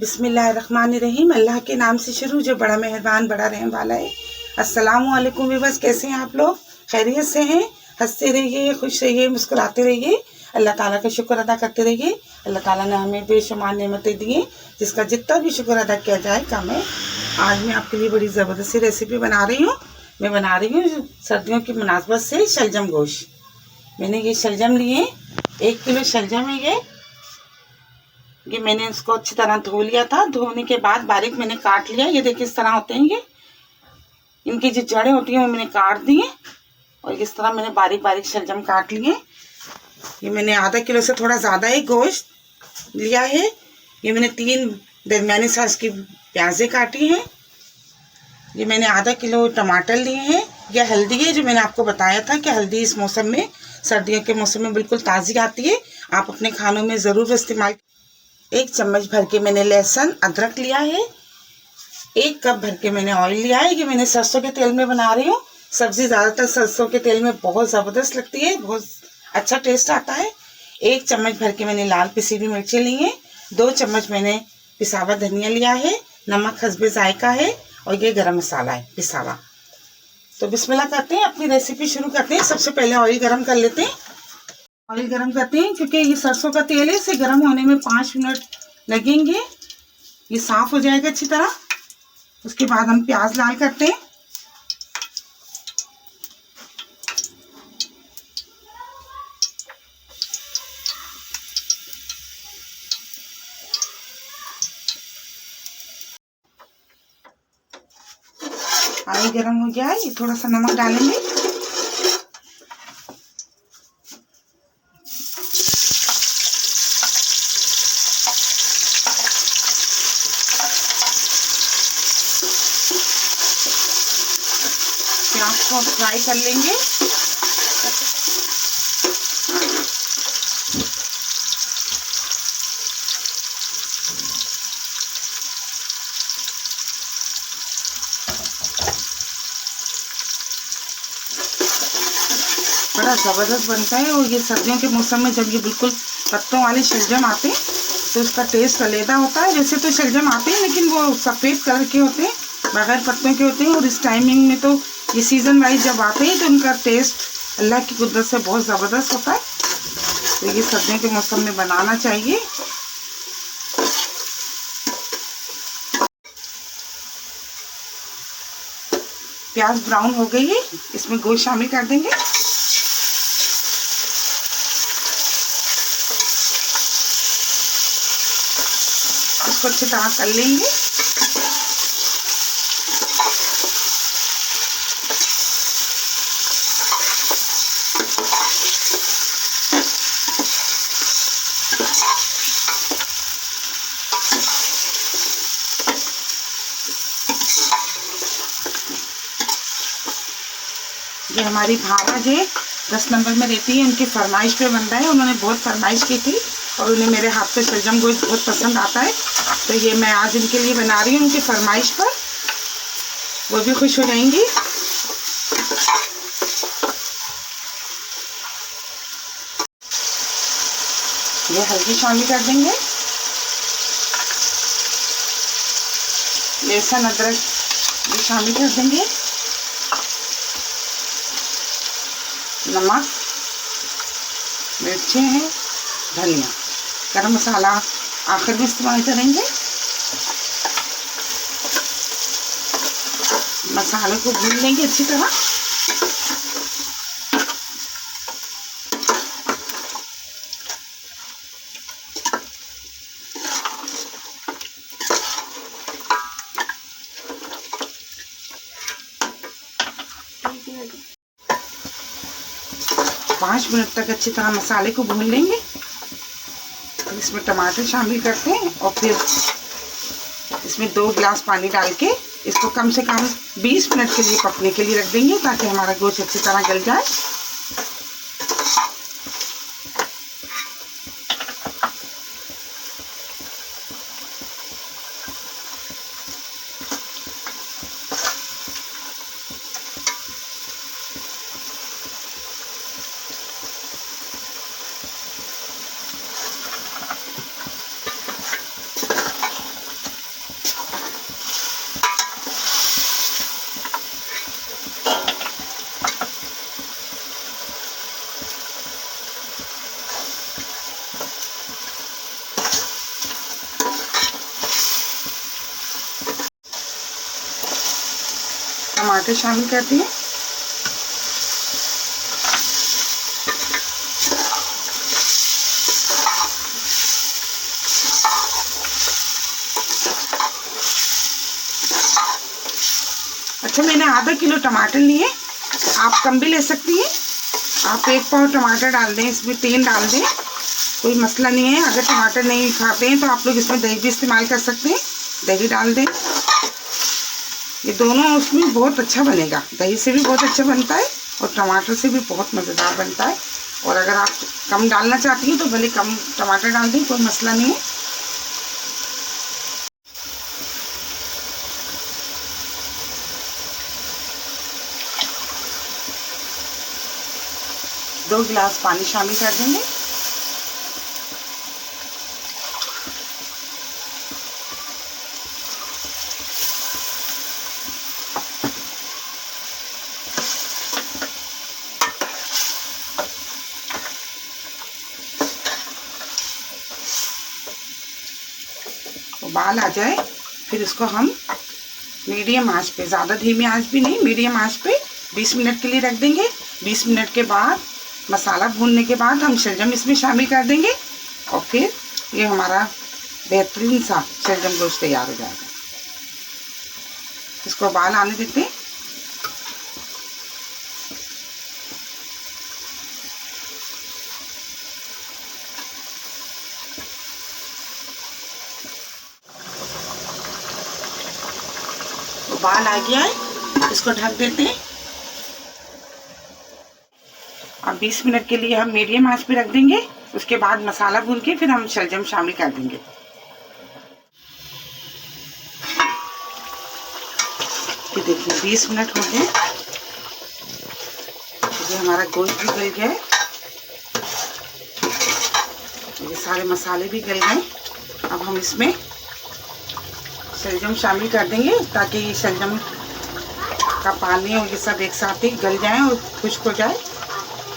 बिस्मिल्लाहिर्रहमानिर्रहीम। अल्लाह के नाम से शुरू जो बड़ा मेहरबान बड़ा रहने वाला है। अस्सलामु अलैकुम व्यूअर्स, कैसे हैं आप लोग? खैरियत से हैं? हंसते रहिए, खुश रहिए, मुस्कुराते रहिए, अल्लाह ताला का शुक्र अदा करते रहिए। अल्लाह ताला ने हमें बेशुमार नेमतें दी हैं, जिसका जितना भी शुक्र अदा किया जाए कम है। आज मैं आपके लिए बड़ी ज़बरदस्त सी रेसिपी बना रही हूँ। मैं बना रही हूँ सर्दियों की मुनासबत से शलजम गोश्त। मैंने ये शलजम लिए, 1 किलो शलजम है ये मैंने इसको अच्छी तरह धो लिया था। धोने के बाद बारीक मैंने काट लिया। ये देखिए इस तरह होते हैं ये, इनकी जो जड़ें होती हैं वो मैंने काट दी हैं और इस तरह मैंने बारीक बारीक शलजम काट लिए। ये मैंने आधा किलो से थोड़ा ज़्यादा ही गोश्त लिया है। ये मैंने 3 दरमियानी साइज की प्याज़ें काटी हैं। ये मैंने आधा किलो टमाटर लिए हैं। यह हल्दी है, जो मैंने आपको बताया था कि हल्दी इस मौसम में, सर्दियों के मौसम में बिल्कुल ताज़ी आती है। आप अपने खानों में ज़रूर इस्तेमाल। 1 चम्मच भर के मैंने लहसुन अदरक लिया है। 1 कप भर के मैंने ऑयल लिया है। ये मैंने सरसों के तेल में बना रही हूँ। सब्ज़ी ज़्यादातर सरसों के तेल में बहुत ज़बरदस्त लगती है, बहुत अच्छा टेस्ट आता है। 1 चम्मच भर के मैंने लाल पिसी हुई मिर्चें ली हैं। 2 चम्मच मैंने पिसा हुआ धनिया लिया है। नमक हस्बे जायका है और ये गरम मसाला है पिसा हुआ। तो बिस्मिल्लाह करते हैं, अपनी रेसिपी शुरू करते हैं। सबसे पहले ऑयल गरम कर लेते हैं। ऑयल गरम करते हैं क्योंकि ये सरसों का तेल है, इसे गरम होने में 5 मिनट लगेंगे। ये साफ हो जाएगा अच्छी तरह। उसके बाद हम प्याज लाल करते हैं। ऑयल गरम हो गया है, ये थोड़ा सा नमक डालेंगे। प्याज को फ्राई कर लेंगे। बड़ा ज़बरदस्त बनता है और ये सर्दियों के मौसम में जब ये बिल्कुल पत्तों वाले शलजम आते हैं तो उसका टेस्ट अलग होता है। वैसे तो शलजम आते हैं लेकिन वो सफ़ेद कलर के होते हैं, बगैर पत्तों के होते हैं। और इस टाइमिंग में तो ये सीज़न वाइज जब आते हैं तो उनका टेस्ट अल्लाह की कुदरत से बहुत ज़बरदस्त होता है। तो ये सर्दियों के मौसम में बनाना चाहिए। प्याज ब्राउन हो गई है, इसमें गोश्त शामिल कर देंगे। इसको अच्छी तरह कर लेंगे। ये हमारी भावा जी 10 नंबर में रहती है, उनकी फरमाइश पे बन रहा है। उन्होंने बहुत फरमाइश की थी और उन्हें मेरे हाथ पे शलजम गोश्त बहुत पसंद आता है, तो ये मैं आज उनके लिए बना रही हूँ, उनकी फरमाइश पर। वो भी खुश हो जाएंगी। ये हल्दी शामिल कर देंगे। लहसुन अदरक ये शामिल कर देंगे। नमक, मिर्चें हैं, धनिया, गरम मसाला आखिर में इस्तेमाल करेंगे। मसाले को भून लेंगे अच्छी तरह। पाँच मिनट तक अच्छी तरह मसाले को भून लेंगे। फिर इसमें टमाटर शामिल करते हैं और फिर इसमें 2 गिलास पानी डाल के इसको कम से कम 20 मिनट के लिए पकने के लिए रख देंगे, ताकि हमारा गोश्त अच्छी तरह गल जाए। टमाटर शामिल करती हैं। अच्छा, मैंने आधा किलो टमाटर लिए, आप कम भी ले सकती हैं। आप 1 पाव टमाटर डाल दें, इसमें 3 डाल दें, कोई मसला नहीं है। अगर टमाटर नहीं खाते हैं तो आप लोग इसमें दही भी इस्तेमाल कर सकते हैं, दही डाल दें। ये दोनों उसमें बहुत अच्छा बनेगा, दही से भी बहुत अच्छा बनता है और टमाटर से भी बहुत मज़ेदार बनता है। और अगर आप कम डालना चाहती हैं तो भले कम टमाटर डाल दें, कोई मसला नहीं है। दो गिलास पानी शामिल कर देंगे। उबाल आ जाए फिर इसको हम मीडियम आंच पे, ज़्यादा धीमी आंच भी नहीं, मीडियम आंच पे 20 मिनट के लिए रख देंगे। 20 मिनट के बाद मसाला भूनने के बाद हम शलजम इसमें शामिल कर देंगे और फिर ये हमारा बेहतरीन सा शलजम गोश्त तैयार हो जाएगा। इसको उबाल आने देते हैं। उबाल आ गया है, इसको ढक देते हैं। अब 20 मिनट के लिए हम मीडियम आंच पे रख देंगे। उसके बाद मसाला भून के फिर हम शलजम शामिल कर देंगे। ये देखिए 20 मिनट हो गए, ये हमारा गोश्त भी गल गया है, ये सारे मसाले भी गल गए। अब हम इसमें शलजम शामिल कर देंगे ताकि ये शलजम का पानी और ये सब एक साथ ही गल जाए और खुश्क हो जाए।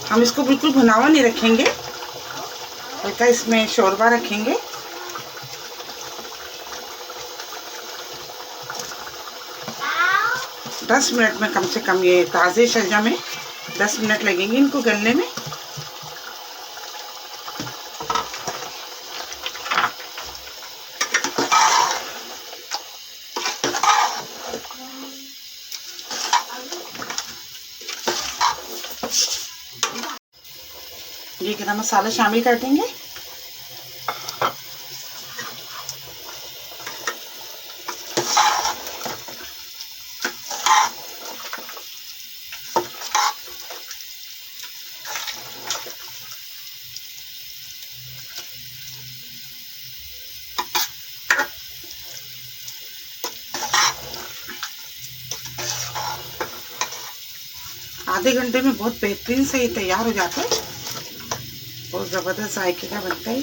हम इसको बिल्कुल भुनावा नहीं रखेंगे, हल्का इसमें शोरबा रखेंगे। दस मिनट में कम से कम, ये ताज़े शलजम है, 10 मिनट लगेंगे इनको गलने में। ये गरम मसाला शामिल कर देंगे। आधे घंटे में बहुत बेहतरीन से ये तैयार हो जाता है, बहुत ज़बरदस्त जायके का बनता है।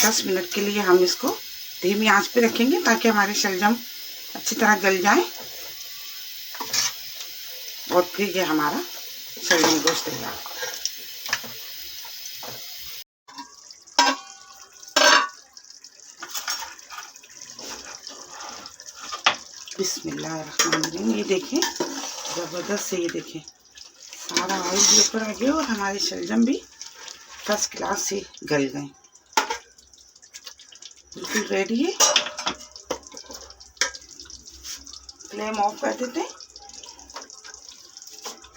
दस मिनट के लिए हम इसको धीमी आंच पे रखेंगे ताकि हमारे शलजम अच्छी तरह गल जाए और फिर ये हमारा शलजम गोश्त तैयार। बिस्मिल्लाहिर्रहमानिर्रहीम। ये देखें ज़बरदस्त से, ये देखें सारा ऑयल भी ऊपर आ गया और हमारे शलजम भी फर्स्ट क्लास से गल गए, बिल्कुल रेडी है। फ्लेम ऑफ कर देते हैं,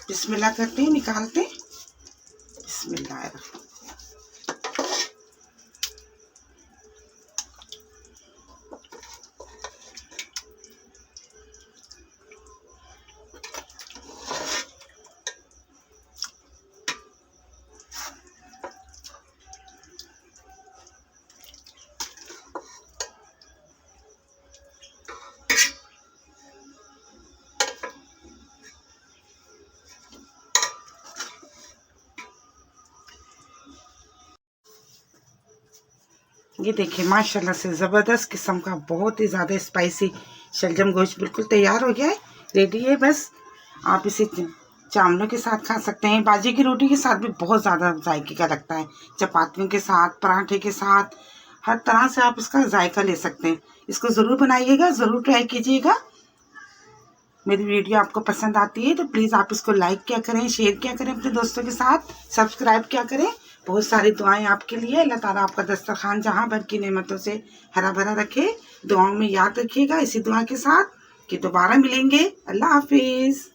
बिस्मिल्लाह करते हैं, निकालते हैं। बिस्मिल्लाहिर्रहमानिर्रहीम। ये देखिए माशाल्लाह से ज़बरदस्त किस्म का बहुत ही ज़्यादा स्पाइसी शलजम गोश्त बिल्कुल तैयार हो गया है, रेडी है। बस आप इसे चावलों के साथ खा सकते हैं, बाजरे की रोटी के साथ भी बहुत ज़्यादा जायके का लगता है, चपातियों के साथ, पराठे के साथ, हर तरह से आप इसका जायका ले सकते हैं। इसको ज़रूर बनाइएगा, ज़रूर ट्राई कीजिएगा। मेरी वीडियो आपको पसंद आती है तो प्लीज़ आप इसको लाइक क्या करें, शेयर क्या करें अपने दोस्तों के साथ, सब्सक्राइब क्या करें। बहुत सारी दुआएं आपके लिए। अल्लाह ताला आपका दस्तरखान जहाँ भर की नेमतों से हरा भरा रखे। दुआओं में याद रखिएगा इसी दुआ के साथ कि दोबारा मिलेंगे। अल्लाह हाफिज़।